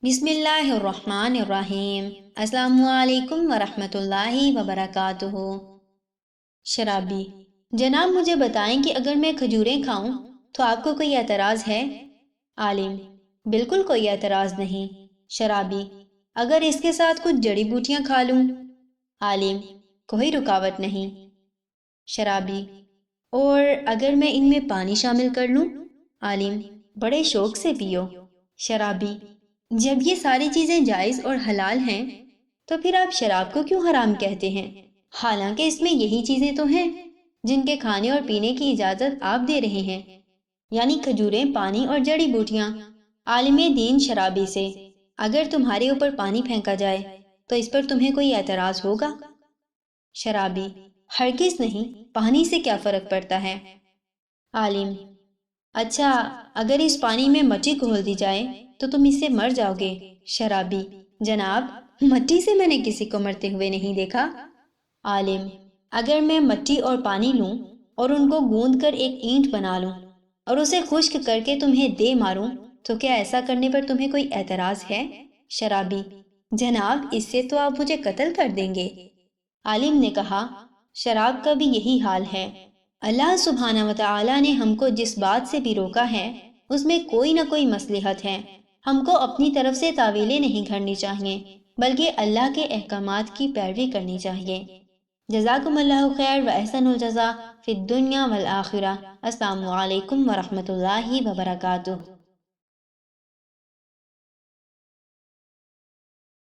بسم اللہ الرحمن الرحیم۔ السلام علیکم ورحمۃ اللہ وبرکاتہ۔ شرابی: جناب مجھے بتائیں کہ اگر میں کھجوریں کھاؤں تو آپ کو کوئی اعتراض ہے؟ عالم: بالکل کوئی اعتراض نہیں۔ شرابی: اگر اس کے ساتھ کچھ جڑی بوٹیاں کھا لوں؟ عالم: کوئی رکاوٹ نہیں۔ شرابی: اور اگر میں ان میں پانی شامل کر لوں؟ عالم: بڑے شوق سے پیو۔ شرابی: جب یہ ساری چیزیں جائز اور حلال ہیں تو پھر آپ شراب کو کیوں حرام کہتے ہیں؟ حالانکہ اس میں یہی چیزیں تو ہیں جن کے کھانے اور پینے کی اجازت آپ دے رہے ہیں، یعنی کھجوریں، پانی اور جڑی بوٹیاں۔ عالم دین شرابی سے: اگر تمہارے اوپر پانی پھینکا جائے تو اس پر تمہیں کوئی اعتراض ہوگا؟ شرابی: ہرگز نہیں، پانی سے کیا فرق پڑتا ہے؟ عالم: اچھا، اگر اس پانی میں مٹی گھول دی جائے تو تم اس سے مر جاؤ گے۔ شرابی: جناب مٹی سے میں نے کسی کو مرتے ہوئے نہیں دیکھا۔ عالم: اگر میں مٹی اور پانی لوں اور ان کو گوندھ کر ایک اینٹ بنا لوں اور اسے خشک کر کے تمہیں دے ماروں تو کیا ایسا کرنے پر تمہیں کوئی اعتراض ہے؟ شرابی: جناب اس سے تو آپ مجھے قتل کر دیں گے۔ عالم نے کہا: شراب کا بھی یہی حال ہے۔ اللہ سبحانہ و تعالی نے ہم کو جس بات سے بھی روکا ہے اس میں کوئی نہ کوئی مصلحت ہے۔ ہم کو اپنی طرف سے تعویلیں نہیں گھڑنی چاہیے بلکہ اللہ کے احکامات کی پیروی کرنی چاہیے۔ جزاکم اللہ خیر و احسن الجزا فی الدنیا والآخرہ۔ السلام علیکم ورحمۃ اللہ وبرکاتہ۔